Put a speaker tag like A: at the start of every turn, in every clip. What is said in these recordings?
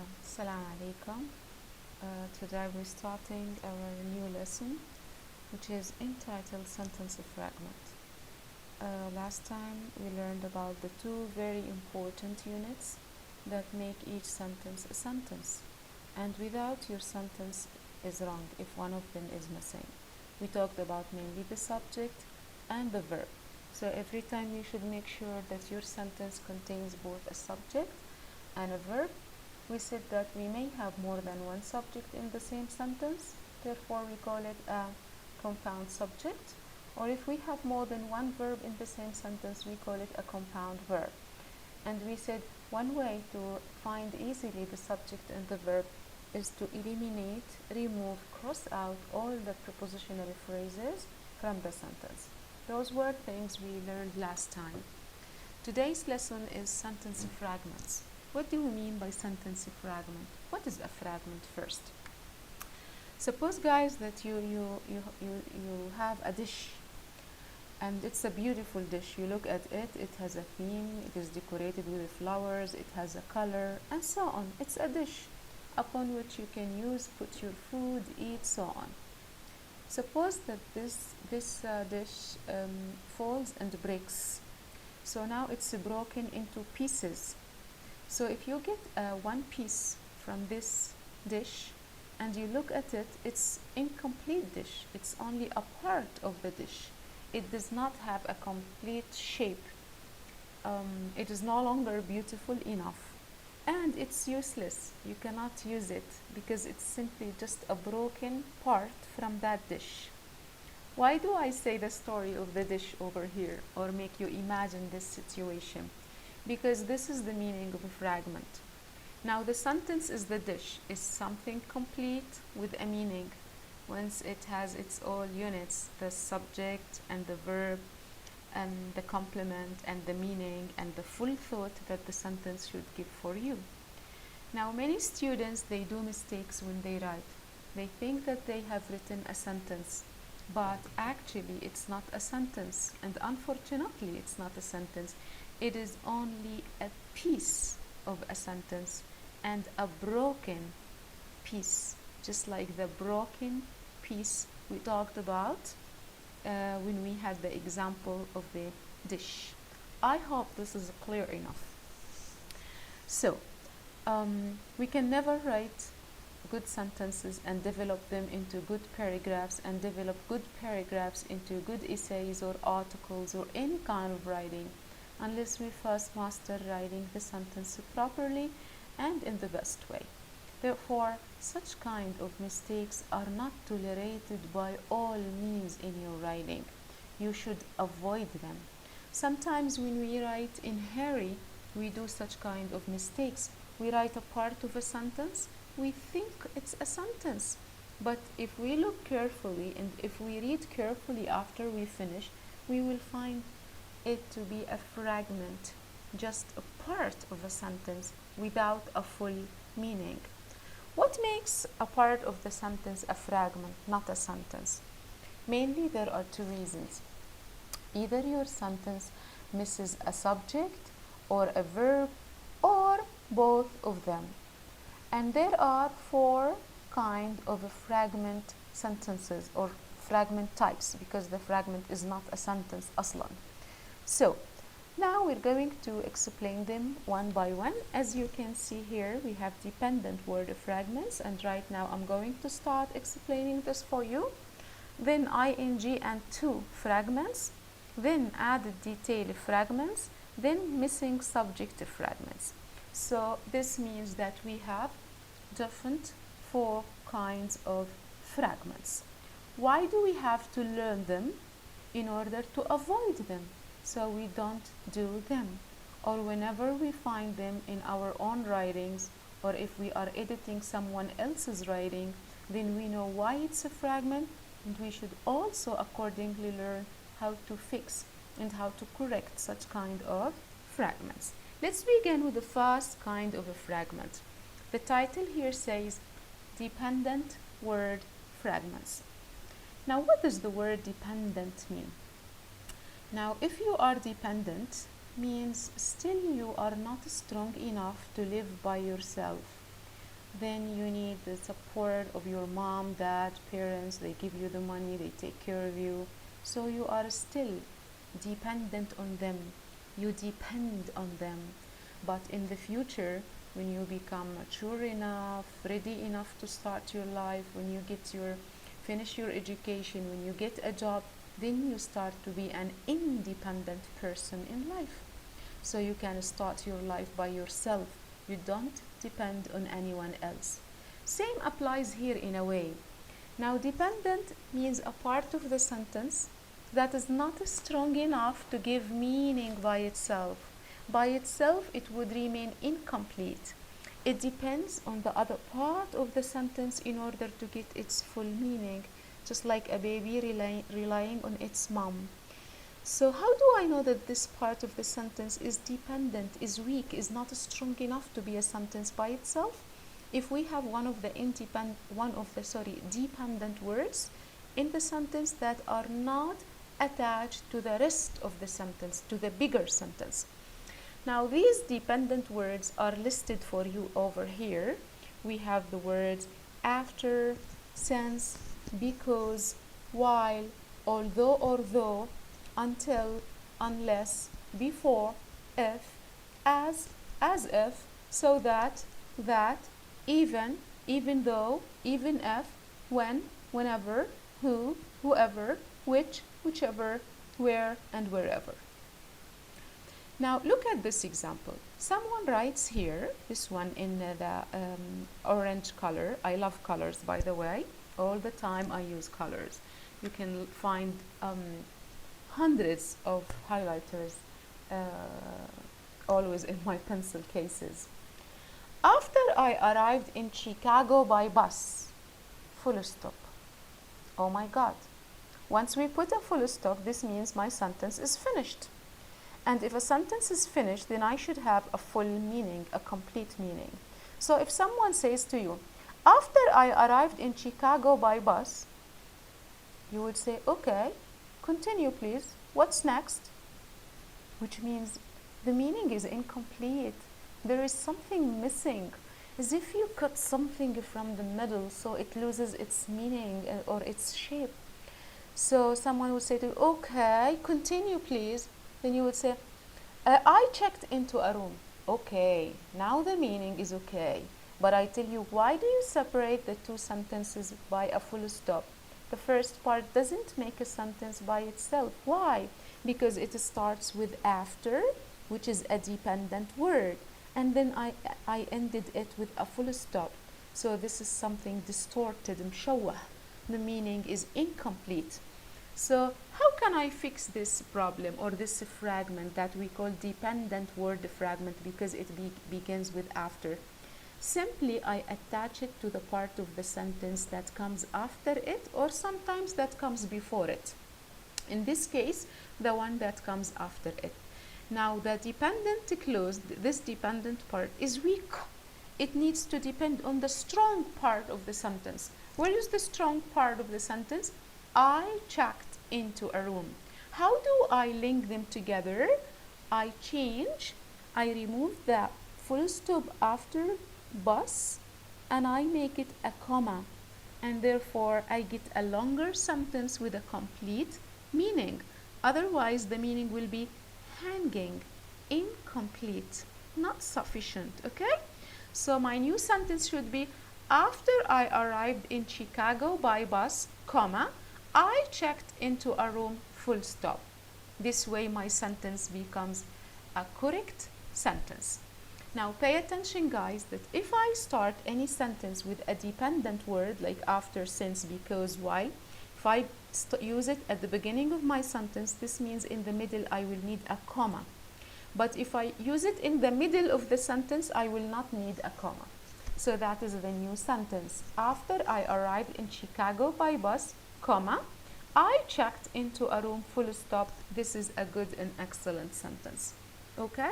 A: Assalamu alaikum. Today we're starting our new lesson, which is entitled Sentence Fragment. Last time we learned about the two very important units that make each sentence a sentence. And without, your sentence is wrong if one of them is missing. We talked about mainly the subject and the verb. So every time you should make sure that your sentence contains both a subject and a verb. We said that we may have more than one subject in the same sentence, therefore we call it a compound subject. Or if we have more than one verb in the same sentence, we call it a compound verb. And we said one way to find easily the subject and the verb is to eliminate, remove, cross out all the prepositional phrases from the sentence. Those were things we learned last time. Today's lesson is sentence fragments. What do we mean by sentence fragment? What is a fragment first? Suppose, guys, that you have a dish, and it's a beautiful dish. You look at it, it has a theme, it is decorated with flowers, it has a color, and so on. It's a dish upon which you can use, put your food, eat, so on. Suppose that this dish falls and breaks. So now it's broken into pieces. So if you get one piece from this dish and you look at it, it's incomplete dish. It's only a part of the dish. It does not have a complete shape. It is no longer beautiful enough. And it's useless. You cannot use it because it's simply just a broken part from that dish. Why do I say the story of the dish over here or make you imagine this situation? Because this is the meaning of a fragment. Now the sentence is the dish, is something complete with a meaning. Once it has its all units, the subject and the verb and the complement and the meaning and the full thought that the sentence should give for you. Now many students, they do mistakes when they write. They think that they have written a sentence, but actually it's not a sentence, and unfortunately it's not a sentence. It is only a piece of a sentence and a broken piece, just like the broken piece we talked about when we had the example of the dish. I hope this is clear enough. So, we can never write good sentences and develop them into good paragraphs and develop good paragraphs into good essays or articles or any kind of writing unless we first master writing the sentence properly and in the best way. Therefore, such kind of mistakes are not tolerated by all means in your writing. You should avoid them. Sometimes when we write in hurry, we do such kind of mistakes. We write a part of a sentence, we think it's a sentence. But if we look carefully and if we read carefully after we finish, we will find it to be a fragment, just a part of a sentence without a full meaning. What makes a part of the sentence a fragment, not a sentence? Mainly there are two reasons. Either your sentence misses a subject or a verb or both of them. And there are four kinds of fragment sentences or fragment types because the fragment is not a sentence aslan. So now we're going to explain them one by one. As you can see here, we have dependent word fragments, and right now I'm going to start explaining this for you. Then ing and to fragments, then added detail fragments, then missing subject fragments. So this means that we have different four kinds of fragments. Why do we have to learn them? In order to avoid them, so we don't do them. Or whenever we find them in our own writings, or if we are editing someone else's writing, then we know why it's a fragment, and we should also accordingly learn how to fix and how to correct such kind of fragments. Let's begin with the first kind of a fragment. The title here says dependent word fragments. Now, what does the word dependent mean? Now, if you are dependent, means still you are not strong enough to live by yourself. then you need the support of your mom, dad, parents. They give you the money, they take care of you. So you are still dependent on them. You depend on them. But in the future, when you become mature enough, ready enough to start your life, when you finish your education, when you get a job, then you start to be an independent person in life. So you can start your life by yourself. You don't depend on anyone else. Same applies here in a way. Now, dependent means a part of the sentence that is not strong enough to give meaning by itself. By itself, it would remain incomplete. It depends on the other part of the sentence in order to get its full meaning, just like a baby relying on its mom. So how do I know that this part of the sentence is dependent, is weak, is not strong enough to be a sentence by itself? If we have one of the dependent words in the sentence that are not attached to the rest of the sentence, to the bigger sentence. Now these dependent words are listed for you over here. We have the words after, since, because, while, although or though, until, unless, before, if, as if, so that, even, even though, even if, when, whenever, who, whoever, which, whichever, where, and wherever. Now look at this example. Someone writes here, this one in the orange color. I love colors, by the way. All the time I use colors. You can find hundreds of highlighters always in my pencil cases. After I arrived in Chicago by bus, full stop. Oh my God. Once we put a full stop, this means my sentence is finished. And if a sentence is finished, then I should have a full meaning, a complete meaning. So if someone says to you, after I arrived in Chicago by bus, you would say, okay, continue please, what's next? Which means the meaning is incomplete. There is something missing, as if you cut something from the middle so it loses its meaning or its shape. So someone would say to you, okay, continue please. Then you would say, I checked into a room. Okay, now the meaning is okay. But I tell you, why do you separate the two sentences by a full stop? The first part doesn't make a sentence by itself. Why? Because it starts with after, which is a dependent word. And then I ended it with a full stop. So this is something distorted, مشوه. The meaning is incomplete. So how can I fix this problem or this fragment that we call dependent word fragment, because it begins with after? Simply I attach it to the part of the sentence that comes after it, or sometimes that comes before it. In this case, the one that comes after it. Now the dependent clause, this dependent part is weak. It needs to depend on the strong part of the sentence. Where is the strong part of the sentence? I checked into a room. How do I link them together? I remove the full stop after bus and I make it a comma, and therefore I get a longer sentence with a complete meaning. Otherwise the meaning will be hanging, incomplete, not sufficient. Okay? So my new sentence should be, after I arrived in Chicago by bus, comma, I checked into a room, full stop. This way my sentence becomes a correct sentence. Now pay attention guys, that if I start any sentence with a dependent word like after, since, because, while, if I use it at the beginning of my sentence, this means in the middle I will need a comma. But if I use it in the middle of the sentence, I will not need a comma. So that is the new sentence. After I arrived in Chicago by bus, comma, I checked into a room, full stop. This is a good and excellent sentence. Okay?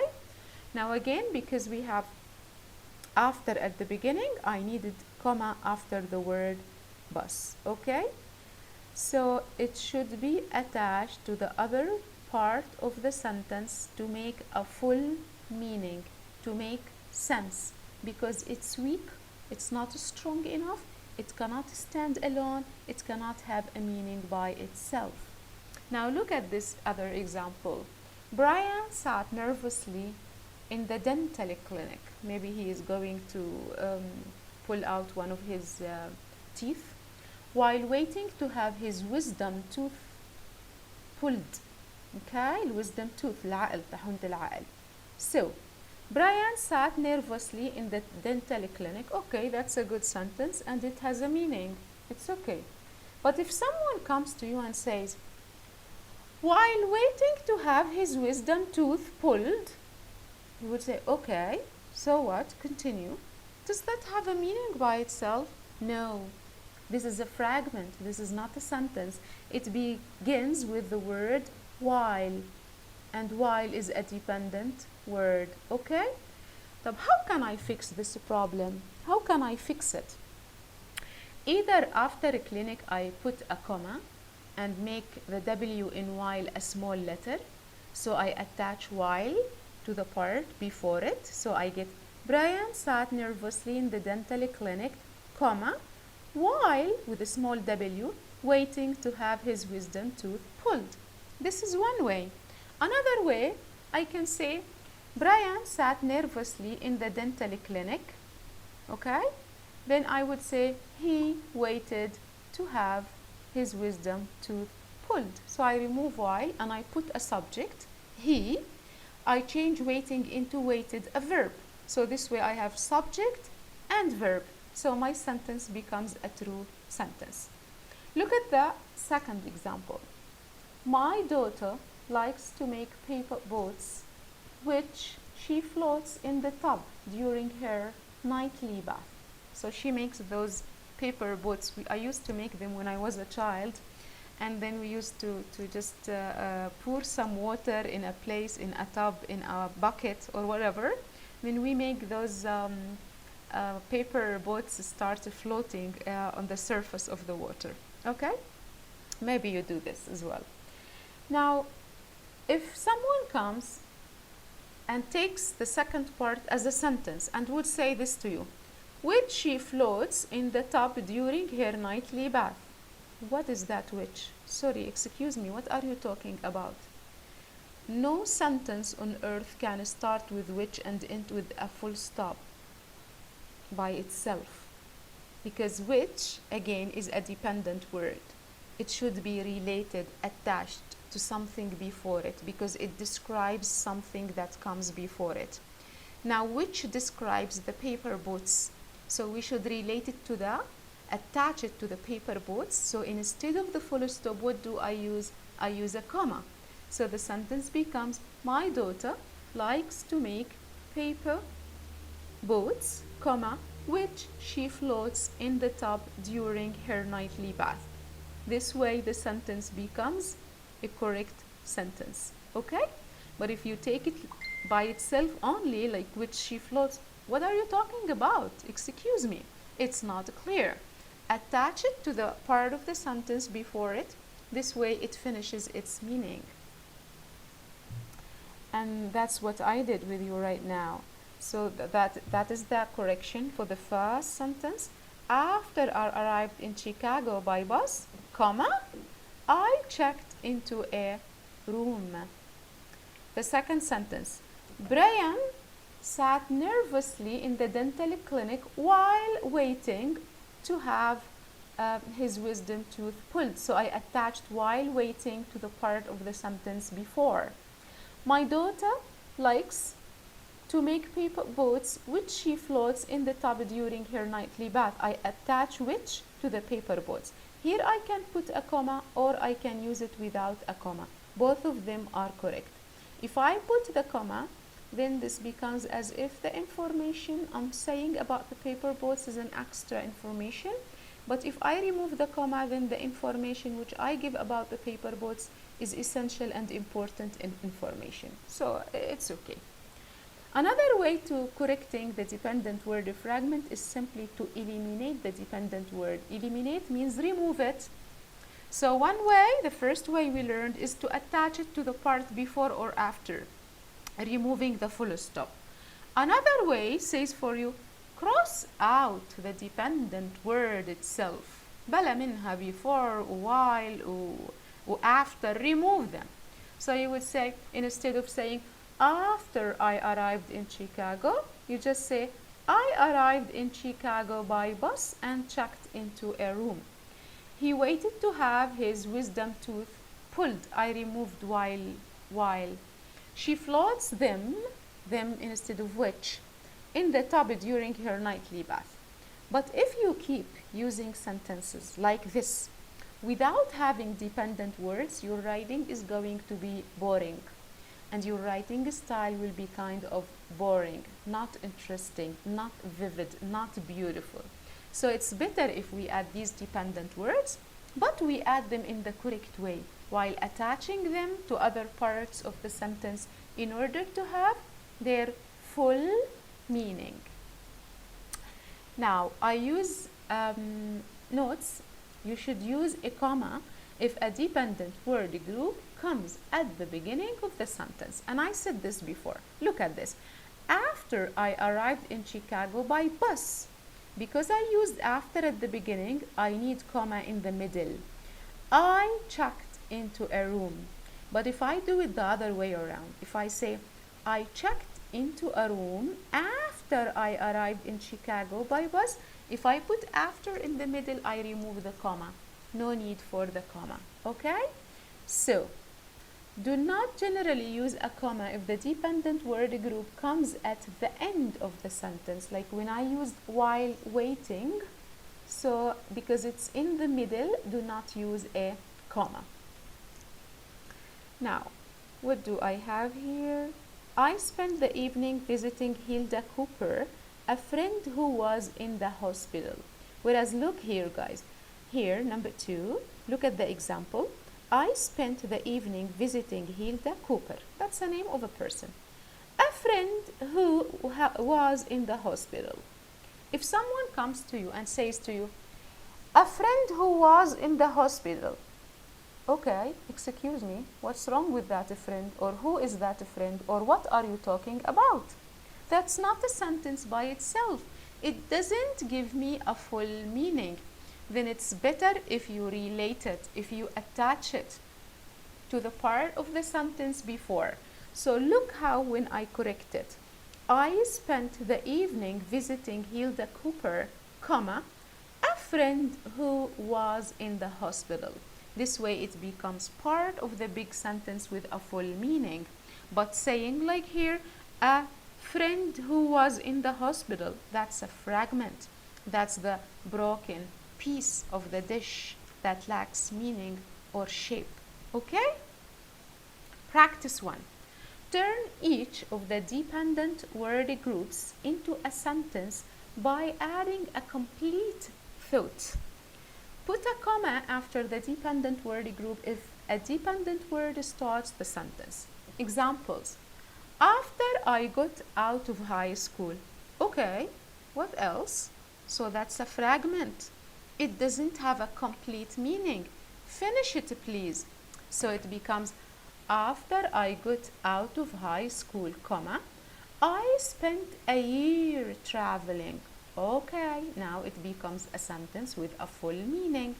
A: Now again, because we have after at the beginning, I needed comma after the word bus. Okay? So it should be attached to the other part of the sentence to make a full meaning, to make sense. Because it's weak, It's not strong enough. It cannot stand alone. It cannot have a meaning by itself. Now look at this other example. Brian sat nervously in the dental clinic. Maybe he is going to pull out one of his teeth while waiting to have his wisdom tooth pulled. Okay, الwisdom tooth العقل تحويلة العقل. So Brian sat nervously in the dental clinic. Okay, that's a good sentence and it has a meaning. It's okay. But if someone comes to you and says, while waiting to have his wisdom tooth pulled, you would say, okay, so what? Continue. Does that have a meaning by itself? No. This is a fragment. This is not a sentence. It begins with the word while. And while is a dependent word. Okay? So how can I fix this problem? How can I fix it? Either after a clinic I put a comma and make the W in while a small letter. So I attach while to the part before it. So I get Brian sat nervously in the dental clinic, comma, while with a small W waiting to have his wisdom tooth pulled. This is one way. Another way, I can say Brian sat nervously in the dental clinic. Okay? Then I would say he waited to have his wisdom tooth pulled. So I remove while and I put a subject, he. I change waiting into waited, a verb. So this way I have subject and verb. So my sentence becomes a true sentence. Look at the second example. My daughter likes to make paper boats, which she floats in the tub during her nightly bath. So she makes those paper boats. I used to make them when I was a child, and then we used to just pour some water in a place, in a tub, in a bucket or whatever. Then we make those paper boats start floating on the surface of the water. Okay? Maybe you do this as well. Now, if someone comes and takes the second part as a sentence and would say this to you, which she floats in the tub during her nightly bath. What is that which? Sorry, excuse me, what are you talking about? No sentence on earth can start with which and end with a full stop by itself. Because which, again, is a dependent word. It should be related, attached to something before it, because it describes something that comes before it. Now, which describes the paper boats. So we should relate it to the, attach it to the paper boats. So instead of the full stop, what do I use? I use a comma. So the sentence becomes, my daughter likes to make paper boats, comma, which she floats in the tub during her nightly bath. This way the sentence becomes a correct sentence. Okay? But if you take it by itself only, like which she floats, what are you talking about? Excuse me. It's not clear. Attach it to the part of the sentence before it. This way it finishes its meaning. And that's what I did with you right now. So that is the correction for the first sentence. After I arrived in Chicago by bus, comma, I checked into a room. The second sentence. Brian sat nervously in the dental clinic while waiting to have his wisdom tooth pulled. So I attached while waiting to the part of the sentence before. My daughter likes to make paper boats which she floats in the tub during her nightly bath. I attach which to the paper boats. Here I can put a comma or I can use it without a comma. Both of them are correct. If I put the comma, then this becomes as if the information I'm saying about the paper boats is an extra information. But if I remove the comma, then the information which I give about the paper boats is essential and important information. So it's okay. Another way to correcting the dependent word fragment is simply to eliminate the dependent word. Eliminate means remove it. So one way, the first way we learned, is to attach it to the part before or after, removing the full stop. Another way says for you, cross out the dependent word itself. بلا منها before, while, و after, remove them. So you would say, instead of saying after I arrived in Chicago, you just say I arrived in Chicago by bus and checked into a room. He waited to have his wisdom tooth pulled. I removed while. She floats them instead of which, in the tub during her nightly bath. But if you keep using sentences like this without having dependent words, your writing is going to be boring. And your writing style will be kind of boring, not interesting, not vivid, not beautiful. So it's better if we add these dependent words, but we add them in the correct way while attaching them to other parts of the sentence in order to have their full meaning. Now, I use notes. You should use a comma if a dependent word group comes at the beginning of the sentence. And I said this before. Look at this. After I arrived in Chicago by bus. Because I used after at the beginning, I need comma in the middle. I checked into a room. But if I do it the other way around, if I say I checked into a room after I arrived in Chicago by bus, if I put after in the middle, I remove the comma. No need for the comma. Okay? So, do not generally use a comma if the dependent word group comes at the end of the sentence, like when I used while waiting. So, because it's in the middle, do not use a comma. Now, what do I have here? I spent the evening visiting Hilda Cooper, a friend who was in the hospital. Whereas, look here, guys. Here, number 2, look at the example. I spent the evening visiting Hilda Cooper. That's the name of a person. A friend who was in the hospital. If someone comes to you and says to you, a friend who was in the hospital. Okay, excuse me, what's wrong with that friend? Or who is that friend? Or what are you talking about? That's not a sentence by itself. It doesn't give me a full meaning. Then it's better if you relate it, if you attach it to the part of the sentence before. So look how when I correct it. I spent the evening visiting Hilda Cooper, comma, a friend who was in the hospital. This way it becomes part of the big sentence with a full meaning. But saying like here, a friend who was in the hospital, that's a fragment. That's the broken piece of the dish that lacks meaning or shape. Okay? Practice 1. Turn each of the dependent word groups into a sentence by adding a complete thought. Put a comma after the dependent word group if a dependent word starts the sentence. Examples. After I got out of high school. Okay, what else? So that's a fragment. It doesn't have a complete meaning. Finish it, please. So it becomes, after I got out of high school, comma, I spent a year traveling. Okay, now it becomes a sentence with a full meaning.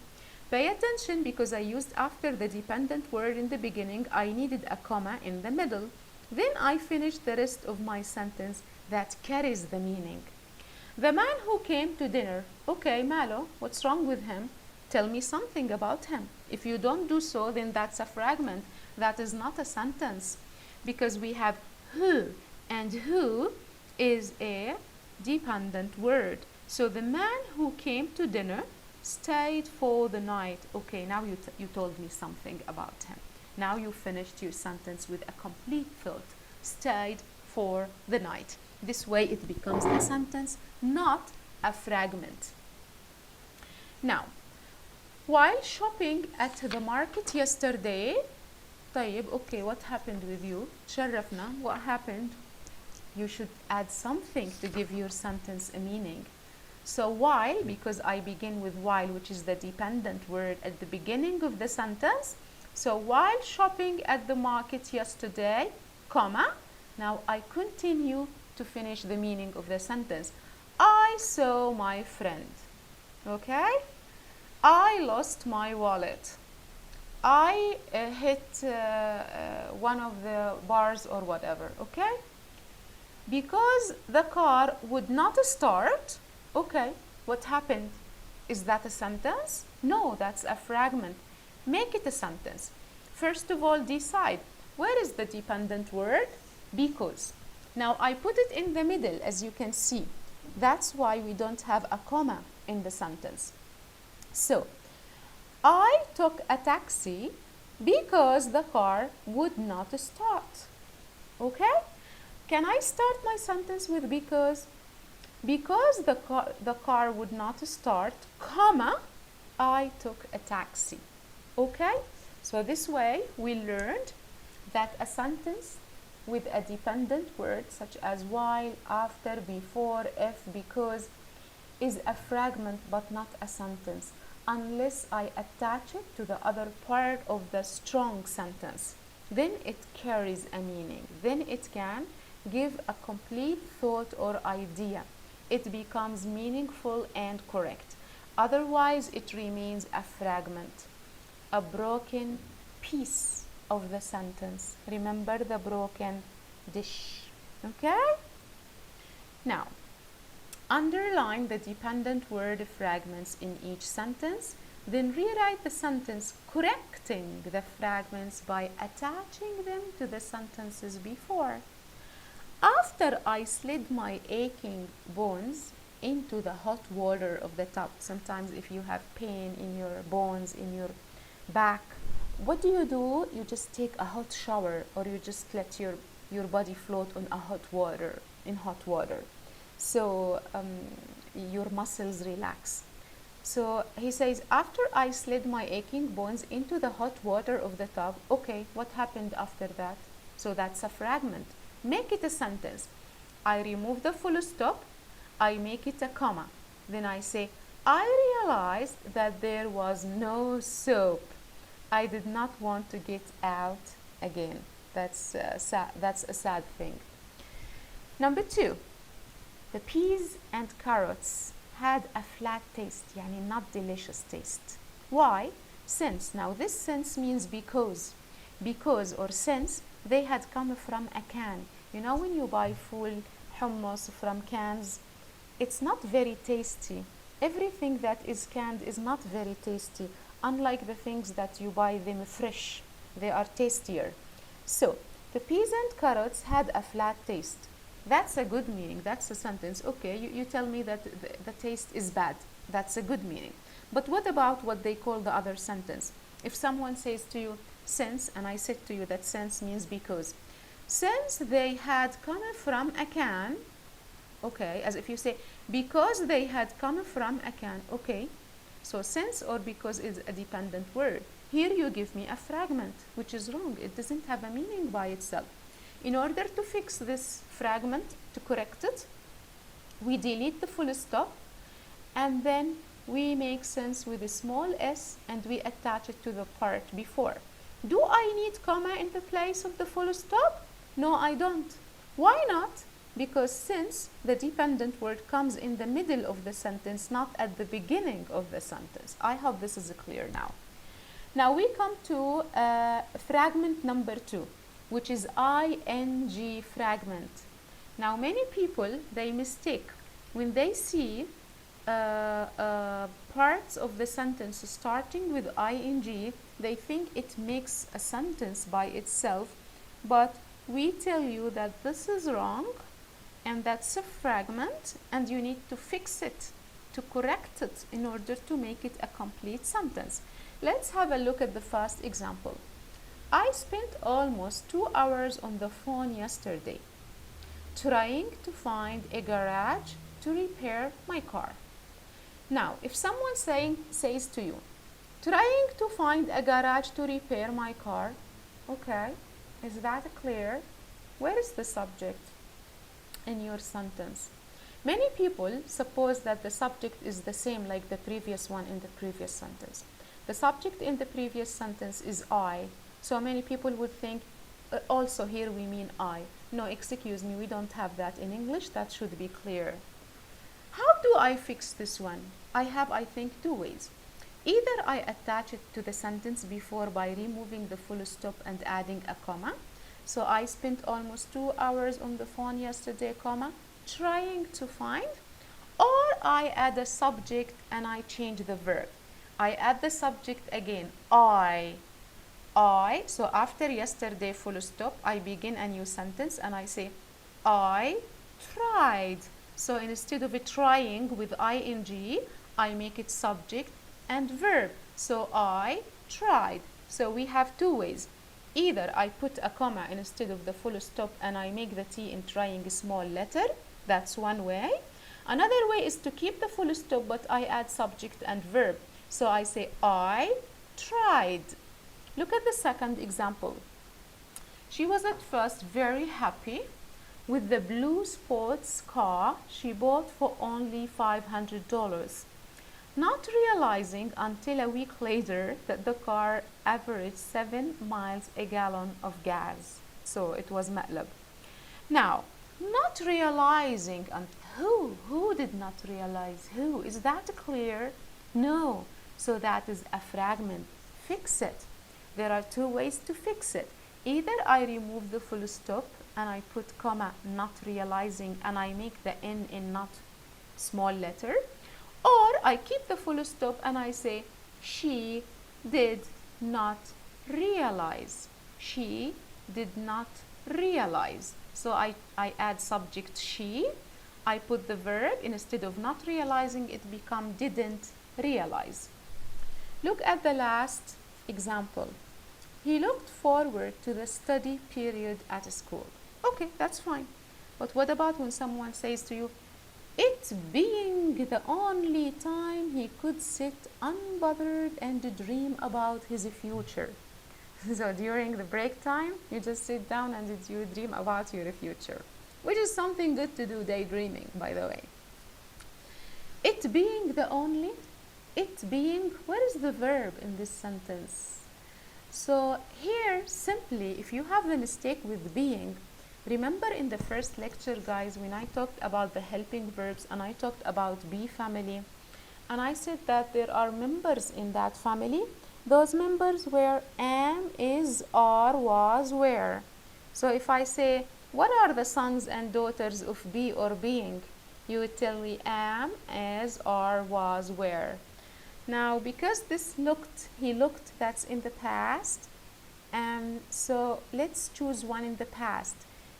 A: Pay attention because I used after the dependent word in the beginning, I needed a comma in the middle. Then I finished the rest of my sentence that carries the meaning. The man who came to dinner. Okay, Malo, what's wrong with him? Tell me something about him. If you don't do so, then that's a fragment. That is not a sentence because we have who, and who is a dependent word. So the man who came to dinner stayed for the night. Okay, now you told me something about him. Now you finished your sentence with a complete thought. Stayed for the night. This way it becomes a sentence, not a fragment. Now, while shopping at the market yesterday, طيب, okay, what happened with you? شرفنا, what happened? You should add something to give your sentence a meaning. So while, because I begin with while, which is the dependent word at the beginning of the sentence. So while shopping at the market yesterday, comma, now I continue to finish the meaning of the sentence. I I saw my friend. Okay? I lost my wallet. I hit one of the bars or whatever. Okay? Because the car would not start. Okay, what happened? Is that a sentence? No, that's a fragment. Make it a sentence. First of all, decide where is the dependent word? Because. Now I put it in the middle, as you can see. That's why we don't have a comma in the sentence. So, I took a taxi because the car would not start. Okay? Can I start my sentence with because? Because the car would not start, comma, I took a taxi. Okay? So this way we learned that a sentence with a dependent word such as while, after, before, if, because is a fragment but not a sentence unless I attach it to the other part of the strong sentence. Then it carries a meaning. Then it can give a complete thought or idea. It becomes meaningful and correct. Otherwise, it remains a fragment, a broken piece of the sentence. Remember the broken dish. Okay? Now, underline the dependent word fragments in each sentence. Then rewrite the sentence, correcting the fragments by attaching them to the sentences before. After I slid my aching bones into the hot water of the tub, sometimes if you have pain in your bones, in your back, what do? You just take a hot shower, or you just let your body float on a hot water, in hot water. So your muscles relax. So he says, after I slid my aching bones into the hot water of the tub, okay, what happened after that? So that's a fragment. Make it a sentence. I remove the full stop. I make it a comma. Then I say, I realized that there was no soap. I did not want to get out again. That's a sad thing. Number 2, the peas and carrots had a flat taste, yani not delicious taste. Why? Since. Now this since means because. Because or since they had come from a can. You know, when you buy full hummus from cans, it's not very tasty. Everything that is canned is not very tasty, unlike the things that you buy them fresh. They are tastier. So, the peas and carrots had a flat taste. That's a good meaning. That's a sentence. Okay, you tell me that the taste is bad. That's a good meaning. But what about what they call the other sentence? If someone says to you, since, and I said to you that since means because. Since they had come from a can, okay, as if you say, because they had come from a can, okay. So since or because is a dependent word. Here you give me a fragment, which is wrong. It doesn't have a meaning by itself. In order to fix this fragment, to correct it, we delete the full stop, and then we make sense with a small s, and we attach it to the part before. Do I need comma in the place of the full stop? No, I don't. Why not? Because since the dependent word comes in the middle of the sentence, not at the beginning of the sentence. I hope this is clear now. Now we come to fragment number 2, which is ing fragment. Now many people, they mistake when they see parts of the sentence starting with ing, they think it makes a sentence by itself, but we tell you that this is wrong, and that's a fragment, and you need to fix it, to correct it in order to make it a complete sentence. Let's have a look at the first example. I spent almost 2 hours on the phone yesterday trying to find a garage to repair my car. Now, if someone says to you, trying to find a garage to repair my car, okay, is that clear? Where is the subject in your sentence? Many people suppose that the subject is the same like the previous one in the previous sentence. The subject in the previous sentence is I, so many people would think also here we mean I. No, excuse me, we don't have that in English. That should be clear. How do I fix this one? I have, I think, two ways. Either I attach it to the sentence before by removing the full stop and adding a comma. So I spent almost 2 hours on the phone yesterday, comma, trying to find. Or I add a subject and I change the verb. I add the subject again, I. So after yesterday full stop, I begin a new sentence and I say, I tried. So instead of it trying with ing, I make it subject and verb. So I tried. So we have two ways. Either I put a comma instead of the full stop and I make the T in trying a small letter. That's one way. Another way is to keep the full stop but I add subject and verb. So I say I tried. Look at the second example. She was at first very happy with the blue sports car she bought for only $500. Not realizing until a week later that the car averaged 7 miles a gallon of gas. So it was مقلب. Now, not realizing, and who did not realize? Who? Is that clear? No. So that is a fragment. Fix it. There are two ways to fix it. Either I remove the full stop and I put comma, not realizing, and I make the N in not small letter. Or I keep the full stop and I say, she did not realize. She did not realize. So I add subject she. I put the verb. Instead of not realizing, it become didn't realize. Look at the last example. He looked forward to the study period at school. Okay, that's fine. But what about when someone says to you, it being the only time he could sit unbothered and dream about his future? So during the break time, you just sit down and you dream about your future, which is something good to do, daydreaming, by the way. It being the only, it being, where is the verb in this sentence? So here, simply, if you have the mistake with being, remember in the first lecture, guys, when I talked about the helping verbs and I talked about be family, and I said that there are members in that family. Those members were am, is, are, was, were. So if I say, what are the sons and daughters of be or being? You would tell me am, is, are, was, were. Now, because this looked, he looked, that's in the past. So let's choose one in the past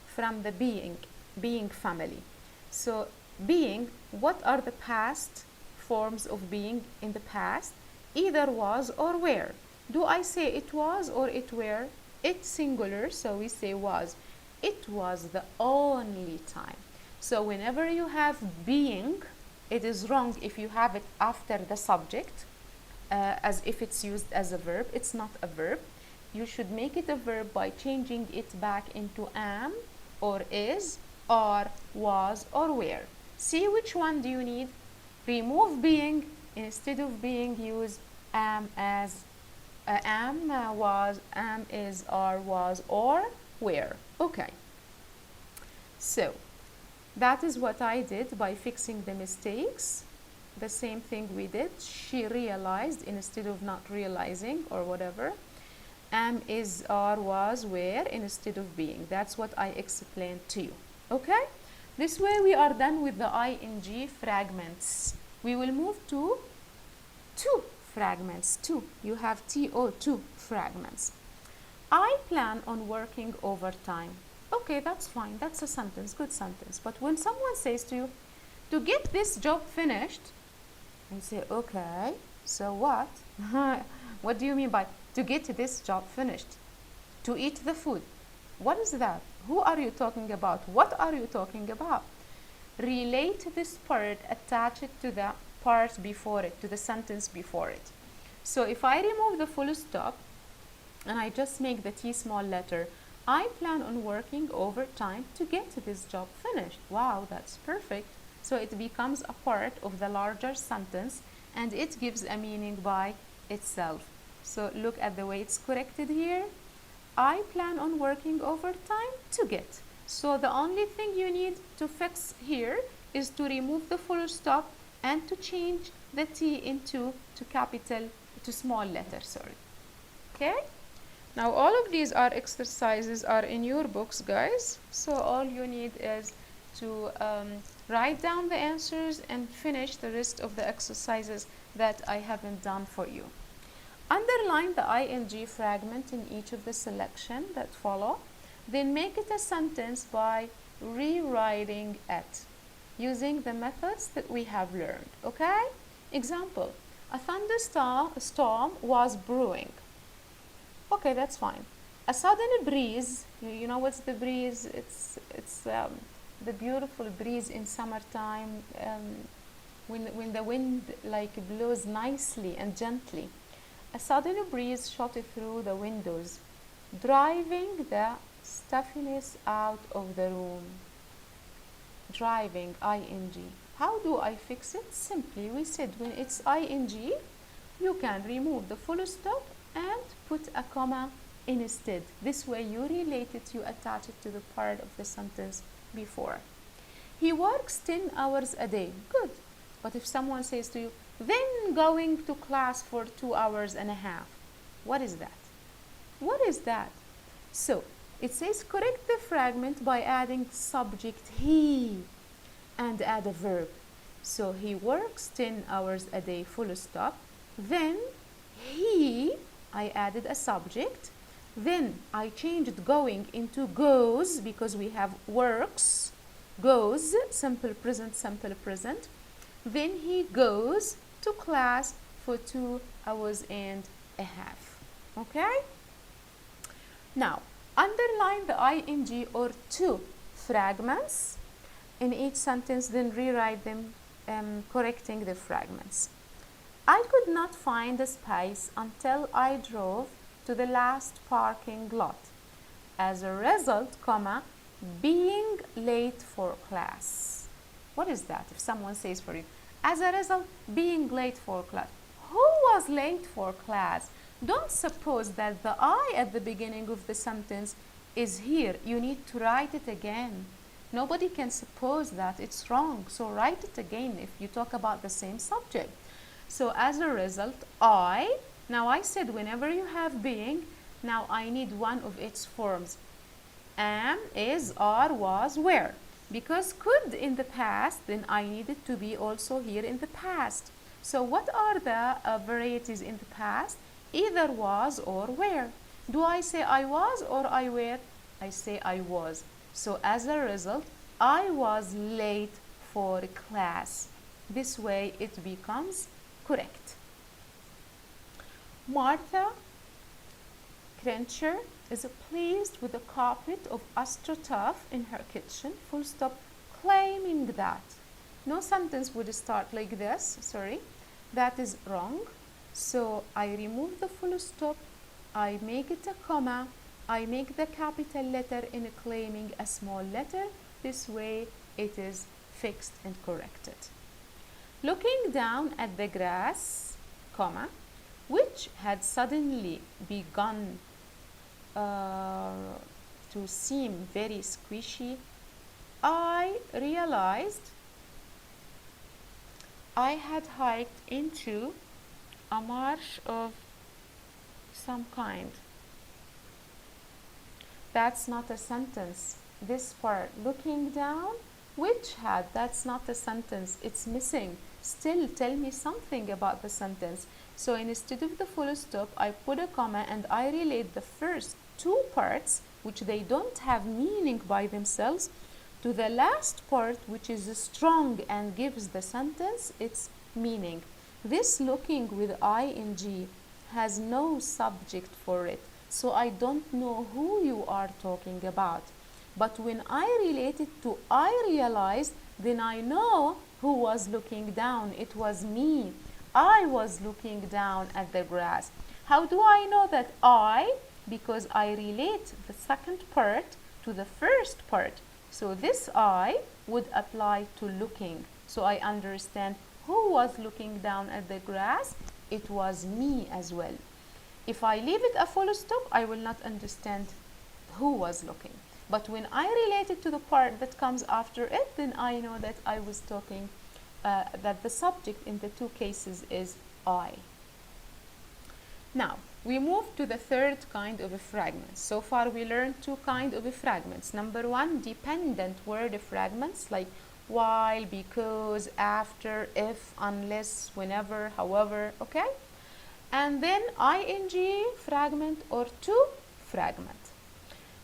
A: from the being family. So being, what are the past forms of being in the past? Either was or were. Do I say it was or it were? It's singular, so we say was. It was the only time. So whenever you have being, it is wrong if you have it after the subject, as if it's used as a verb. It's not a verb. You should make it a verb by changing it back into am, or is, or was, or were. See which one do you need? Remove being. Instead of being, use am, as, am, was, am, is, are, was, or were. Okay. So that is what I did by fixing the mistakes. The same thing we did. She realized instead of not realizing or whatever. Am, is, are, was, were instead of being. That's what I explained to you. Okay? This way we are done with the ing fragments. We will move to two fragments. Two. You have TO2 fragments. I plan on working overtime. Okay, that's fine. That's a sentence, good sentence. But when someone says to you, to get this job finished, you say, okay, so what? What do you mean by to get this job finished? To eat the food. What is that? Who are you talking about? What are you talking about? Relate this part, attach it to the part before it, to the sentence before it. So if I remove the full stop and I just make the T small letter, I plan on working overtime to get this job finished. Wow, that's perfect. So it becomes a part of the larger sentence and it gives a meaning by itself. So look at the way it's corrected here. I plan on working overtime to get. So the only thing you need to fix here is to remove the full stop and to change the T into to small letter, sorry. Okay? Now all of these are exercises are in your books, guys. So all you need is to write down the answers and finish the rest of the exercises that I haven't done for you. Underline the ing fragment in each of the selection that follow. Then make it a sentence by rewriting it using the methods that we have learned. Okay? Example, a thunderstorm was brewing. Okay, that's fine. A sudden breeze, you know what's the breeze? It's the beautiful breeze in summertime, when the wind like blows nicely and gently. A sudden breeze shot through the windows, driving the stuffiness out of the room. Driving, ing. How do I fix it? Simply, we said when it's ing, you can remove the full stop and put a comma instead. This way you relate it, you attach it to the part of the sentence before. He works 10 hours a day. Good. But if someone says to you, then going to class for 2 hours and a half, what is that? What is that? So it says correct the fragment by adding subject he and add a verb. So he works 10 hours a day, full stop. Then he, I added a subject. Then I changed going into goes because we have works. Goes, simple present, simple present. Then he goes to class for 2 hours and a half. Okay? Now, underline the ing or to fragments in each sentence, then rewrite them, correcting the fragments. I could not find a space until I drove to the last parking lot. As a result, comma, being late for class. What is that? If someone says for you, as a result, being late for class. Who was late for class? Don't suppose that the I at the beginning of the sentence is here. You need to write it again. Nobody can suppose that. It's wrong. So write it again if you talk about the same subject. So as a result, I, now I said whenever you have being, now I need one of its forms. Am, is, are, was, were. Because could in the past, then I need it to be also here in the past. So what are the varieties in the past? Either was or were. Do I say I was or I were? I say I was. So as a result, I was late for class. This way it becomes correct. Martha Crenshaw is pleased with the carpet of AstroTurf in her kitchen, full stop, claiming that. No sentence would start like this, sorry, that is wrong. So I remove the full stop, I make it a comma, I make the capital letter in claiming a small letter. This way it is fixed and corrected. Looking down at the grass, comma, which had suddenly begun to seem very squishy, I realized I had hiked into a marsh of some kind. That's not a sentence. This part, looking down, which had, that's not a sentence. It's missing. Still, tell me something about the sentence. So instead of the full stop, I put a comma and I relate the first two parts, which they don't have meaning by themselves, to the last part, which is strong and gives the sentence its meaning. This looking with ing has no subject for it, so I don't know who you are talking about. But when I relate it to I realized, then I know who was looking down. It was me. I was looking down at the grass. How do I know that I? Because I relate the second part to the first part. So this I would apply to looking. So I understand who was looking down at the grass. It was me as well. If I leave it a full stop, I will not understand who was looking. But when I relate it to the part that comes after it, then I know that I was talking that the subject in the two cases is I. Now, we move to the third kind of a fragment. So far we learned two kinds of a fragments. Number one, dependent word fragments like while, because, after, if, unless, whenever, however, okay? And then ing fragment or to fragment.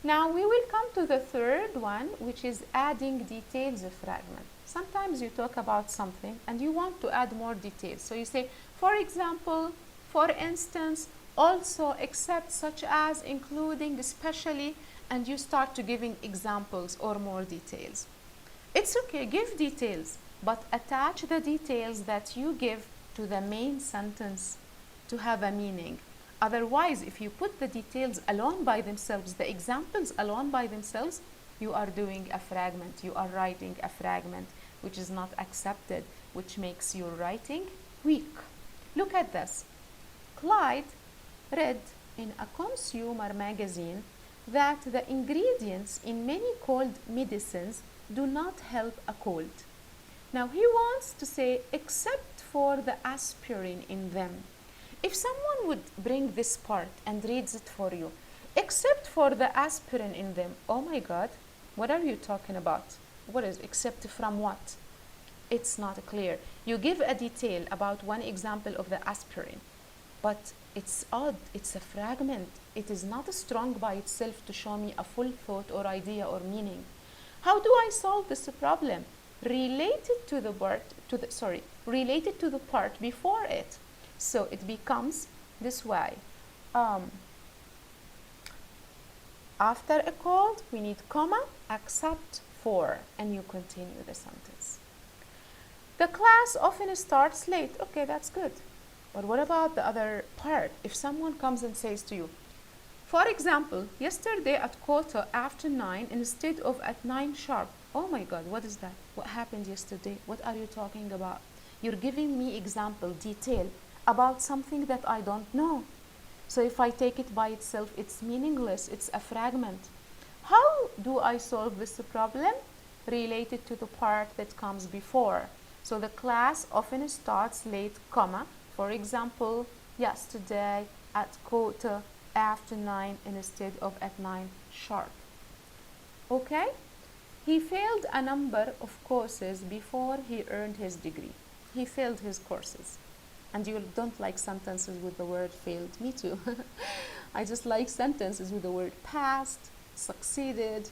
A: Now we will come to the third one, which is adding details fragment. Sometimes you talk about something and you want to add more details. So you say, for example, for instance, also, except, such as, including, especially, and you start to giving examples or more details. It's okay, give details, but attach the details that you give to the main sentence to have a meaning. Otherwise, if you put the details alone by themselves, the examples alone by themselves, you are doing a fragment. You are writing a fragment which is not accepted, which makes your writing weak. Look at this. Clyde read in a consumer magazine that the ingredients in many cold medicines do not help a cold. Now he wants to say, except for the aspirin in them. If someone would bring this part and reads it for you, except for the aspirin in them, oh my God, what are you talking about? What is except from what? It's not clear. You give a detail about one example of the aspirin, but it's odd, it's a fragment. It is not strong by itself to show me a full thought or idea or meaning. How do I solve this problem? Related to the part before it. So it becomes this way. After a cold, we need comma, except for, and you continue the sentence. The class often starts late. Okay, that's good. But what about the other part? If someone comes and says to you, for example, yesterday at 9:15 instead of at 9 sharp. Oh my God, what is that? What happened yesterday? What are you talking about? You're giving me example, detail about something that I don't know. So if I take it by itself, it's meaningless. It's a fragment. How do I solve this problem? Related to the part that comes before. So the class often starts late, comma. For example, yesterday at 9:15 instead of at 9 sharp. Okay? He failed a number of courses before he earned his degree. He failed his courses. And you don't like sentences with the word failed. Me too. I just like sentences with the word passed, succeeded,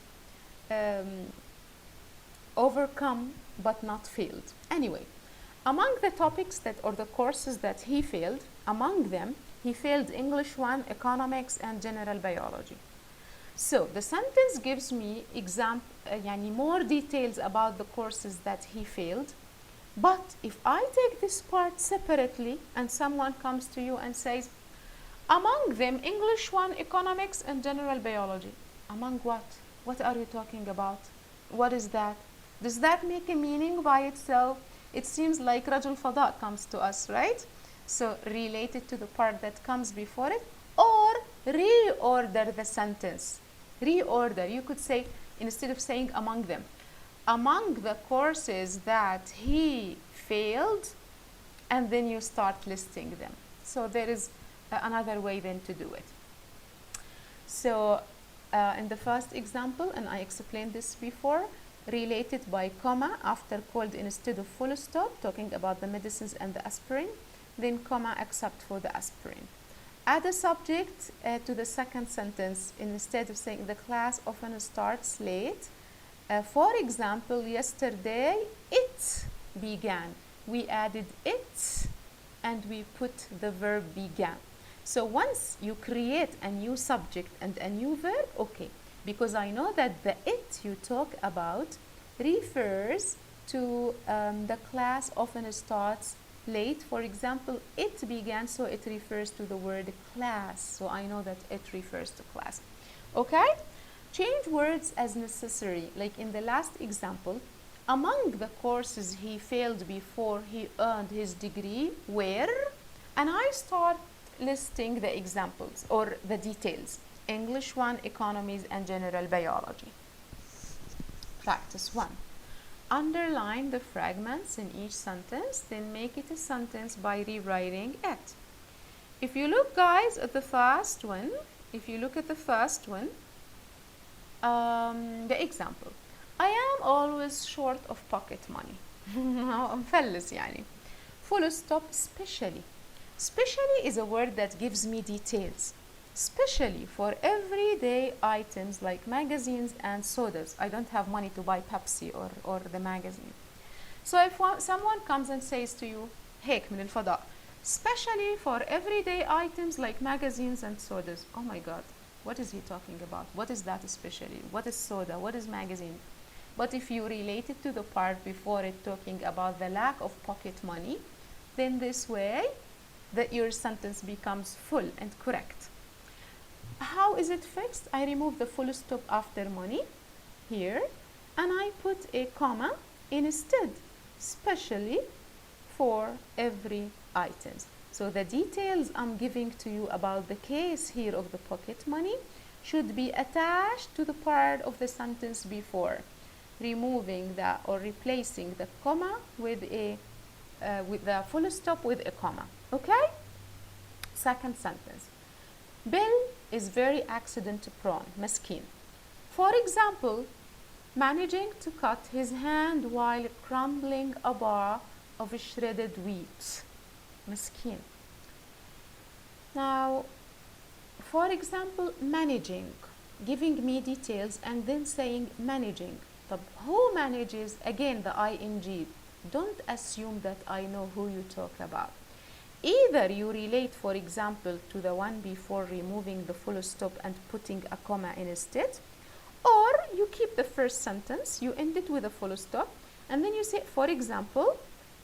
A: overcome, but not failed. Anyway, among the topics that, or the courses that he failed, among them, he failed English 1, economics, and general biology. So the sentence gives me more details about the courses that he failed. But if I take this part separately and someone comes to you and says, among them English 1, economics, and general biology. Among what? What are you talking about? What is that? Does that make a meaning by itself? It seems like Rajul Fada comes to us, right? So related to the part that comes before it, or reorder the sentence. Reorder. You could say, instead of saying among them, among the courses that he failed, and then you start listing them. So there is another way then to do it. So in the first example, and I explained this before, related by comma after cold instead of full stop, talking about the medicines and the aspirin, then comma except for the aspirin. Add a subject to the second sentence instead of saying the class often starts late. For example, yesterday it began. We added it and we put the verb began. So once you create a new subject and a new verb, okay, because I know that the it you talk about refers to the class often starts late. For example, it began, so it refers to the word class. So I know that it refers to class. Okay? Change words as necessary. Like in the last example, among the courses he failed before he earned his degree were, and I start listing the examples or the details. English 1, economies, and general biology. Practice 1. Underline the fragments in each sentence, then make it a sentence by rewriting it. If you look, guys, at the first one, the example, I am always short of pocket money. مفلس يعني. Full stop, especially. Especially is a word that gives me details. Especially for everyday items like magazines and sodas. I don't have money to buy Pepsi or the magazine. So if someone comes and says to you, هيك من الفضاء, especially for everyday items like magazines and sodas. Oh my God, what is he talking about? What is that especially? What is soda? What is magazine? But if you relate it to the part before it talking about the lack of pocket money, then this way that your sentence becomes full and correct. How is it fixed? I remove the full stop after money here and I put a comma instead, especially for every items. So the details I'm giving to you about the case here of the pocket money should be attached to the part of the sentence before, removing the or replacing the comma with the full stop with a comma. Okay? Second sentence. Bill is very accident prone, مسكين. For example, managing to cut his hand while crumbling a bar of shredded wheat. مسكين. Now, for example, managing, giving me details and then saying managing. طب who manages? Again, the ing. Don't assume that I know who you talk about. Either you relate, for example, to the one before removing the full stop and putting a comma instead, or you keep the first sentence, you end it with a full stop, and then you say, for example,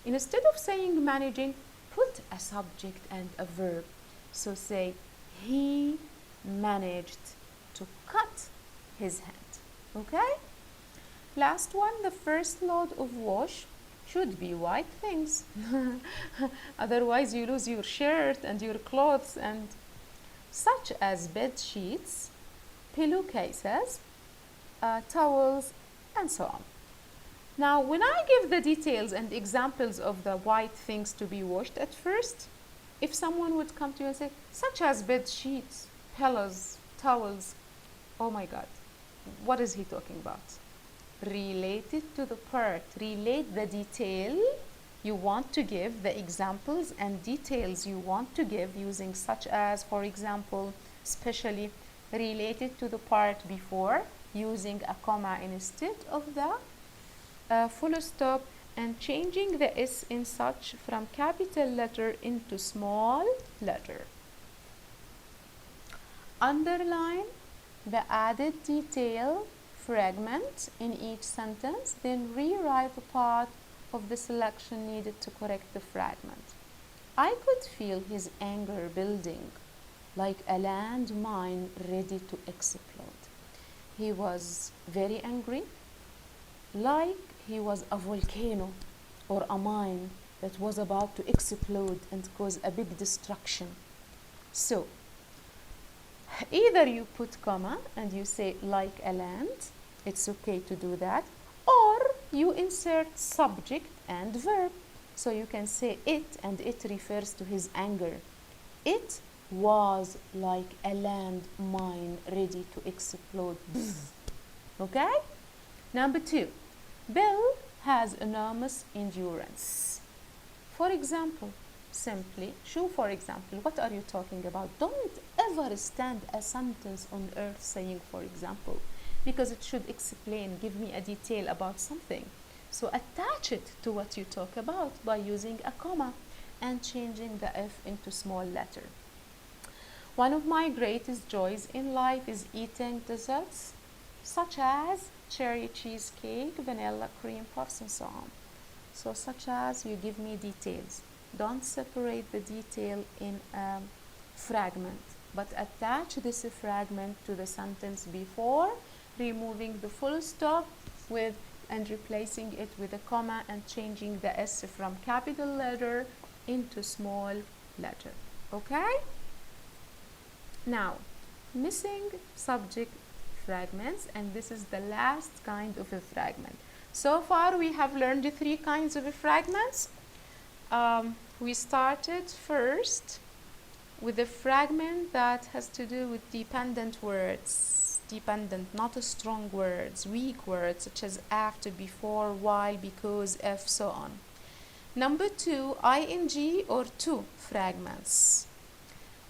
A: instead of saying managing, put a subject and a verb. So say, he managed to cut his hand. Okay? Last one, the first load of wash should be white things. Otherwise you lose your shirt and your clothes, and such as bed sheets, pillowcases, towels, and so on. Now, when I give the details and examples of the white things to be washed at first, if someone would come to you and say, such as bed sheets, pillows, towels, oh my God, what is he talking about? Relate it to the part, relate the detail you want to give, the examples and details you want to give using such as, for example, especially related to the part before using a comma instead of the full stop, and changing the S in such from capital letter into small letter. Underline the added detail fragment in each sentence, then rewrite the part of the selection needed to correct the fragment. I could feel his anger building like a landmine ready to explode. He was very angry, like he was a volcano or a mine that was about to explode and cause a big destruction. So, either you put comma and you say like a land, it's okay to do that, or you insert subject and verb. So you can say it, and it refers to his anger. It was like a landmine ready to explode. Okay? Number 2, Bill has enormous endurance. For example, simply, for example, what are you talking about? Don't ever stand a sentence on earth saying, for example, because it should explain, give me a detail about something. So attach it to what you talk about by using a comma and changing the F into small letter. One of my greatest joys in life is eating desserts such as cherry cheesecake, vanilla cream puffs, and so on. So such as, you give me details. Don't separate the detail in a fragment, but attach this fragment to the sentence before, removing the full stop with and replacing it with a comma and changing the S from capital letter into small letter. Okay? Now, missing subject fragments, and this is the last kind of a fragment. So far we have learned 3 kinds of fragments. We started first with a fragment that has to do with dependent words. Dependent, not strong words, weak words such as after, before, while, because, if, so on. Number 2, ing or to fragments.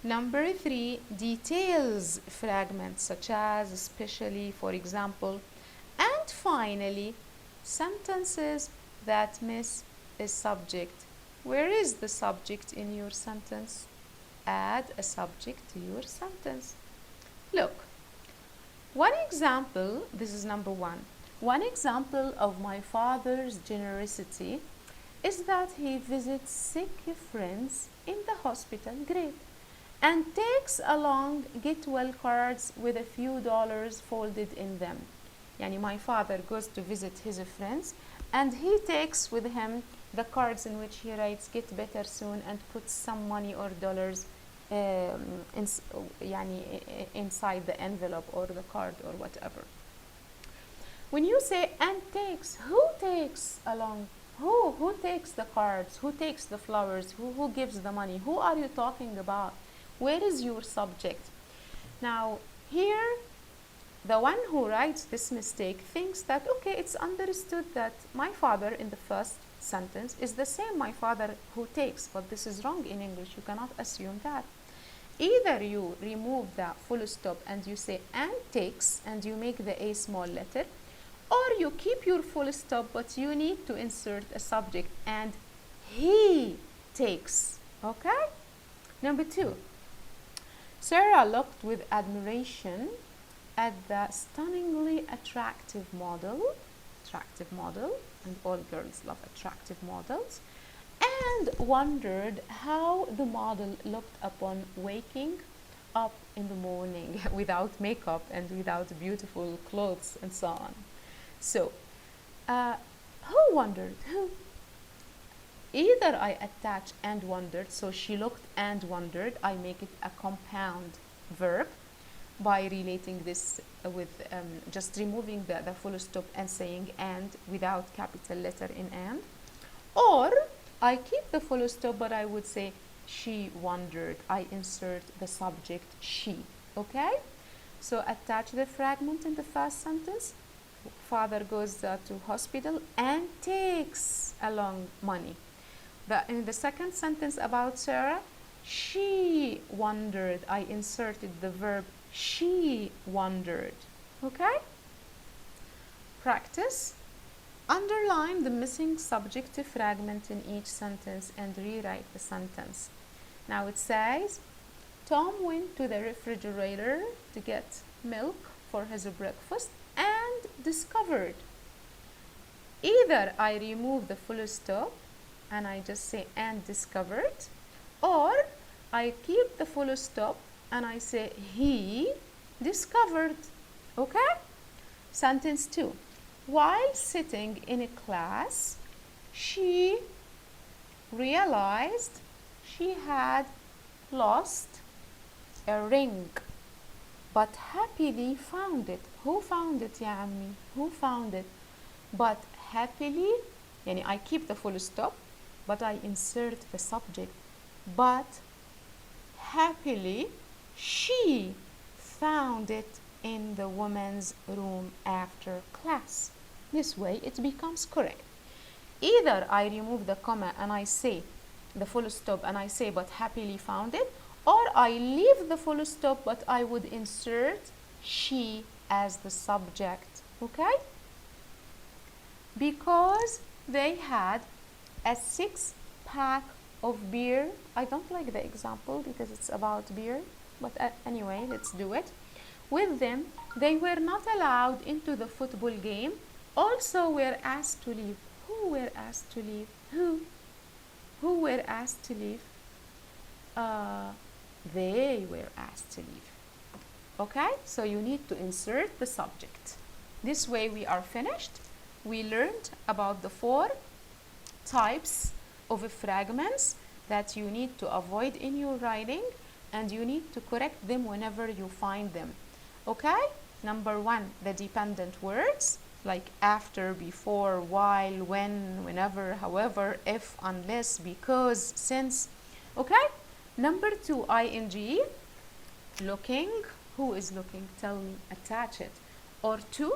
A: Number 3, details fragments such as, especially, for example. And finally, sentences that miss a subject. Where is the subject in your sentence? Add a subject to your sentence. Look, one example, this is number 1. One example of my father's generosity is that he visits sick friends in the hospital, great, and takes along get well cards with a few dollars folded in them. Yani my father goes to visit his friends and he takes with him the cards in which he writes get better soon and puts some money or dollars inside the envelope or the card or whatever. When you say and takes, who takes along? Who takes the cards? Who takes the flowers? Who gives the money? Who are you talking about? Where is your subject? Now here, the one who writes this mistake thinks that, okay, it's understood that my father in the first sentence is the same my father who takes, but this is wrong in English. You cannot assume that. Either you remove the full stop and you say and takes and you make the A small letter, or you keep your full stop but you need to insert a subject and he takes. Okay? Number 2, Sarah looked with admiration at the stunningly attractive model, and all girls love attractive models, and wondered how the model looked upon waking up in the morning without makeup and without beautiful clothes and so on. So, who wondered? Who? Either I attach and wondered, so she looked and wondered, I make it a compound verb by relating this with just removing the full stop and saying and without capital letter in and. Or I keep the full stop but I would say she wondered. I insert the subject she. Okay? So attach the fragment in the first sentence. Father goes to hospital and takes along money. In the second sentence about Sarah, she wondered. I inserted the verb she wondered. Okay? Practice. Underline the missing subjective fragment in each sentence and rewrite the sentence. Now it says, Tom went to the refrigerator to get milk for his breakfast and discovered. Either I remove the full stop and I just say and discovered, or I keep the full stop and I say he discovered. Okay? Sentence 2. While sitting in a class, she realized she had lost a ring, but happily found it. Who found it, ya ammi? Who found it? But happily, yani I keep the full stop, but I insert the subject. But happily, she found it in the woman's room after class. This way it becomes correct. Either I remove the comma and I say the full stop and I say but happily found it, or I leave the full stop but I would insert she as the subject. Okay? Because they had a 6-pack of beer. I don't like the example because it's about beer, but anyway, let's do it. With them, they were not allowed into the football game. Also were asked to leave. Who were asked to leave? Who were asked to leave? They were asked to leave. Okay? So you need to insert the subject. This way we are finished. We learned about the 4 types of fragments that you need to avoid in your writing, and you need to correct them whenever you find them. Okay? Number 1, the dependent words. like after, before, while, when, whenever, however, if, unless, because, since. Okay? Number 2, ing, looking. Who is looking? Tell me. Attach it. Or 2,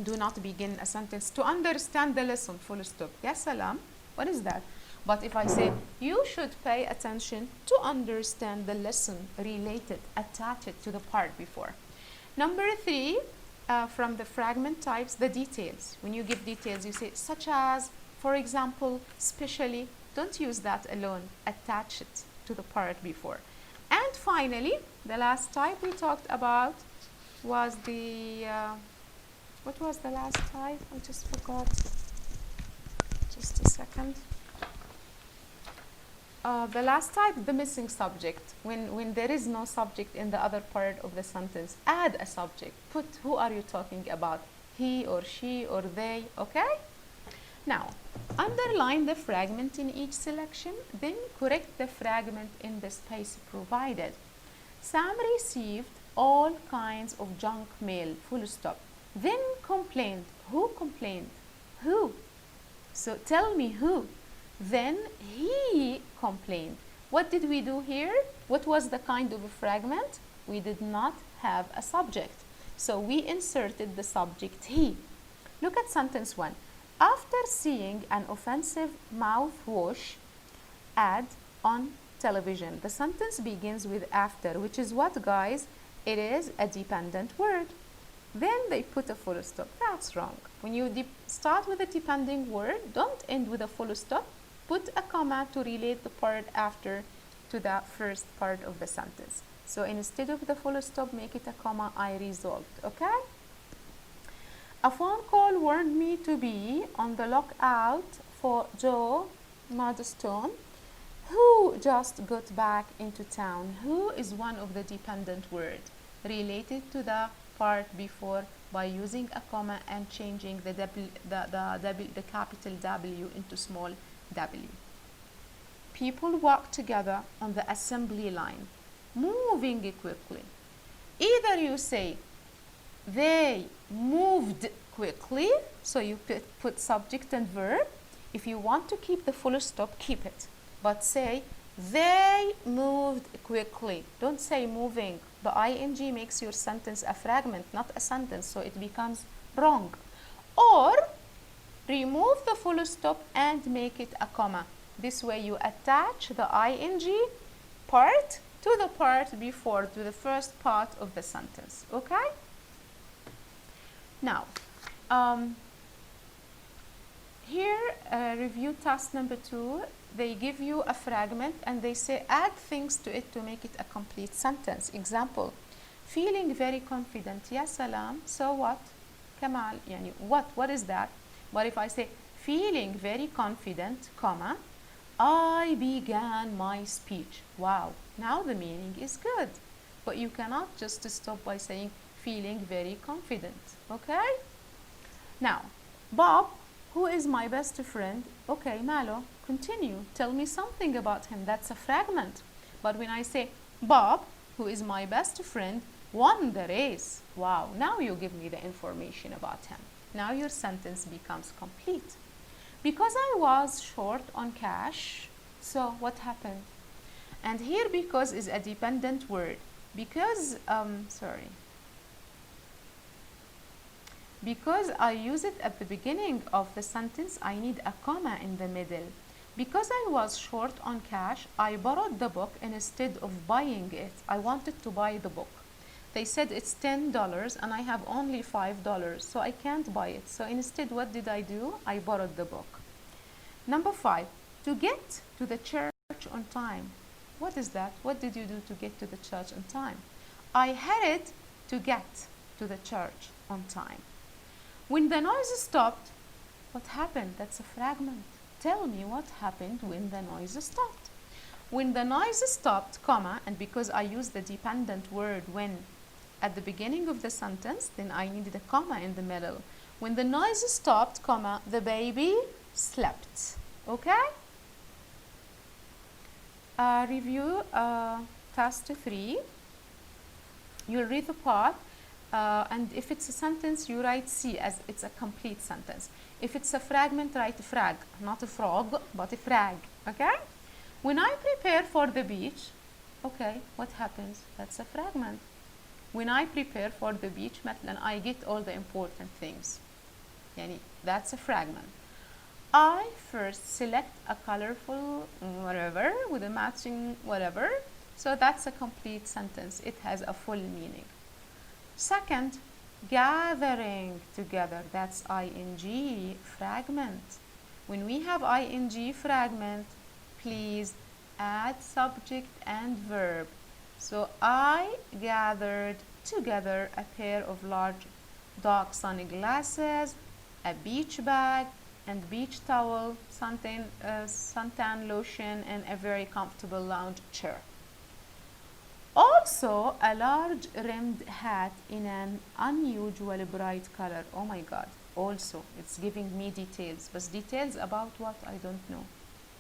A: do not begin a sentence to understand the lesson, full stop. Ya salam. What is that? But if I say, you should pay attention to understand the lesson, relate it, attach it to the part before. Number 3, from the fragment types, the details. When you give details, you say, such as, for example, especially. Don't use that alone. Attach it to the part before. And finally, the last type we talked about was the, what was the last type? I just forgot. Just a second. The last type, the missing subject. When there is no subject in the other part of the sentence, add a subject. Put who are you talking about? He or she or they, okay? Now, underline the fragment in each selection, then correct the fragment in the space provided. Sam received all kinds of junk mail, full stop. Then complained. Who complained? Who? So tell me who. Then he complained. What did we do here? What was the kind of a fragment? We did not have a subject. So we inserted the subject he. Look at sentence 1. After seeing an offensive mouthwash ad on television. The sentence begins with after, which is what, guys? It is a dependent word. Then they put a full stop. That's wrong. When you start with a depending word, don't end with a full stop. Put a comma to relate the part after to the first part of the sentence. So instead of the full stop, make it a comma, I resolved, okay? A phone call warned me to be on the lookout for Joe Madstone, who just got back into town. Who is one of the dependent words related to the part before by using a comma and changing the capital W into small w. People walk together on the assembly line, moving quickly. Either you say, they moved quickly, so you put subject and verb. If you want to keep the full stop, keep it. But say, they moved quickly. Don't say moving. The ing makes your sentence a fragment, not a sentence, so it becomes wrong. Or remove the full stop and make it a comma. This way you attach the ing part to the part before, to the first part of the sentence, okay? Now, here, review task number 2. They give you a fragment and they say add things to it to make it a complete sentence. Example, feeling very confident. Ya salam. So what? Kamal. Yani what is that? But if I say feeling very confident, comma, I began my speech. Wow. Now the meaning is good. But you cannot just stop by saying feeling very confident. Okay? Now, Bob, who is my best friend? Okay, Malo, continue. Tell me something about him. That's a fragment. But when I say Bob, who is my best friend, won the race. Wow, now you give me the information about him. Now your sentence becomes complete. Because I was short on cash, so what happened? And here because is a dependent word. Because I use it at the beginning of the sentence, I need a comma in the middle. Because I was short on cash, I borrowed the book instead of buying it. I wanted to buy the book. They said it's $10 and I have only $5, so I can't buy it. So instead, what did I do? I borrowed the book. Number 5, to get to the church on time. What is that? What did you do to get to the church on time? I hurried to get to the church on time. When the noise stopped, what happened? That's a fragment. Tell me what happened when the noise stopped. When the noise stopped, comma, and because I used the dependent word when at the beginning of the sentence, then I needed a comma in the middle. When the noise stopped, comma, the baby slept. Okay? Review task 3. You'll read the part And if it's a sentence, you write C as it's a complete sentence. If it's a fragment, write frag, not a frog, but a frag, okay? When I prepare for the beach, okay, what happens? That's a fragment. When I prepare for the beach, مثلا, I get all the important things. Yani, that's a fragment. I first select a colorful whatever with a matching whatever. So that's a complete sentence. It has a full meaning. Second, gathering together. That's ing fragment. When we have ing fragment, please add subject and verb. So I gathered together a pair of large dark sunglasses, a beach bag, and beach towel, suntan lotion, and a very comfortable lounge chair. Also, a large rimmed hat in an unusual bright color. Oh my god. Also, it's giving me details. But details about what? I don't know.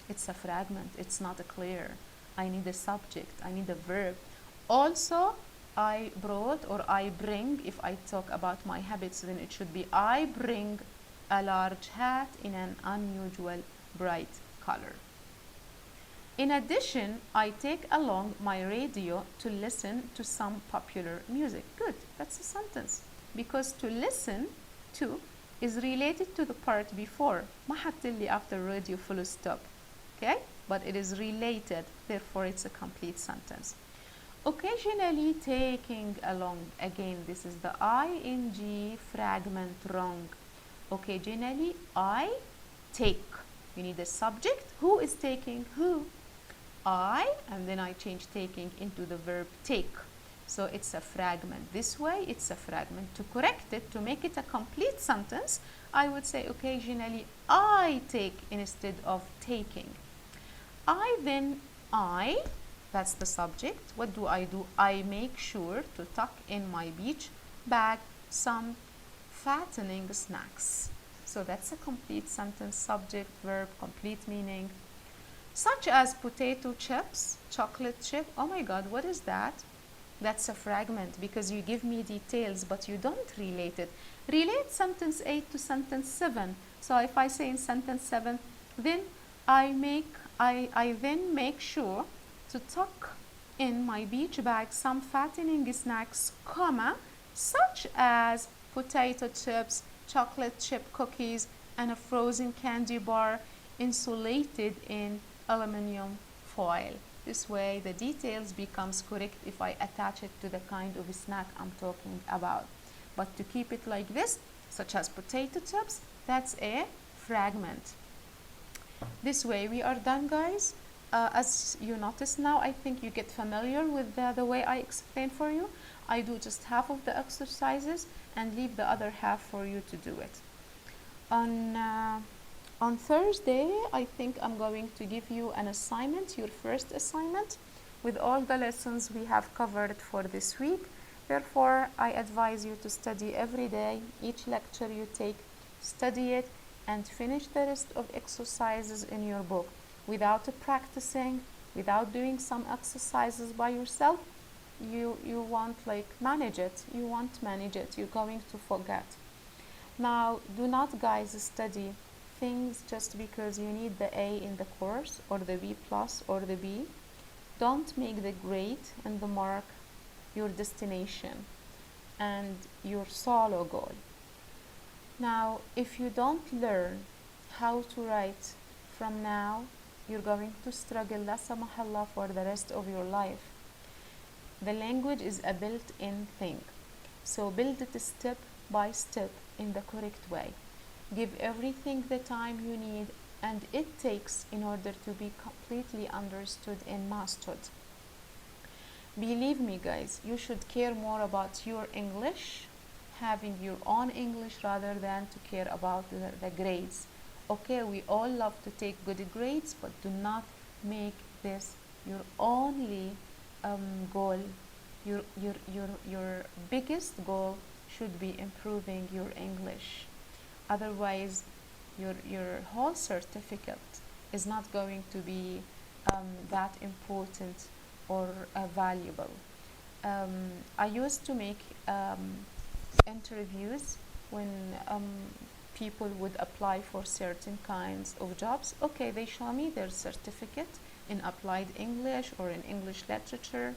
A: It's a fragment. It's not clear. I need a subject. I need a verb. Also, I brought or I bring, if I talk about my habits, then it should be I bring a large hat in an unusual bright color. In addition, I take along my radio to listen to some popular music. Good, that's a sentence. Because to listen to is related to the part before. ما حط لي after radio full stop. Okay? But it is related, therefore it's a complete sentence. Occasionally taking along. Again, this is the ing fragment wrong. Occasionally I take. You need a subject. Who is taking? Who? I, and then I change taking into the verb take. So it's a fragment. This way it's a fragment. To correct it, to make it a complete sentence, I would say occasionally I take instead of taking. I, that's the subject. What do? I make sure to tuck in my beach bag some fattening snacks. So that's a complete sentence, subject, verb, complete meaning. Such as potato chips, chocolate chip. Oh my god, what is that? That's a fragment because you give me details but you don't relate it. Relate sentence 8 to sentence 7. So if I say in sentence 7, then I then make sure to tuck in my beach bag some fattening snacks, comma, such as potato chips, chocolate chip cookies, and a frozen candy bar insulated in aluminum foil. This way the details becomes correct if I attach it to the kind of snack I'm talking about. But to keep it like this, such as potato chips, that's a fragment. This way we are done, guys. As you notice now, I think you get familiar with the way I explain for you. I do just half of the exercises and leave the other half for you to do it. On Thursday, I think I'm going to give you an assignment, your first assignment, with all the lessons we have covered for this week. Therefore, I advise you to study every day. Each lecture you take, study it, and finish the rest of exercises in your book. Without practicing, without doing some exercises by yourself, you won't manage it. You won't manage it. You're going to forget. Now, do not, guys, study things just because you need the A in the course or the B plus or the B. Don't make the grade and the mark your destination and your solo goal. Now, if you don't learn how to write from now, you're going to struggle, la samahallah, for the rest of your life. The language is a built-in thing. So build it step by step in the correct way. Give everything the time you need and it takes in order to be completely understood and mastered. Believe me, guys, you should care more about your English, having your own English, rather than to care about the grades. Okay, we all love to take good grades, but do not make this your only goal. Your biggest goal should be improving your English. Otherwise, your whole certificate is not going to be that important or valuable. I used to make interviews when people would apply for certain kinds of jobs. Okay, they show me their certificate in applied English or in English literature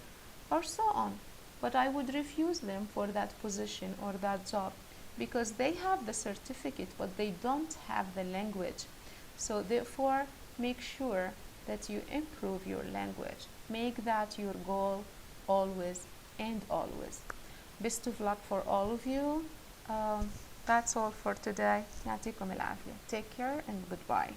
A: or so on, but I would refuse them for that position or that job because they have the certificate but they don't have the language. So therefore, make sure that you improve your language. Make that your goal always and always. Best of luck for all of you. That's all for today. يعطيكم العافية. Take care and goodbye.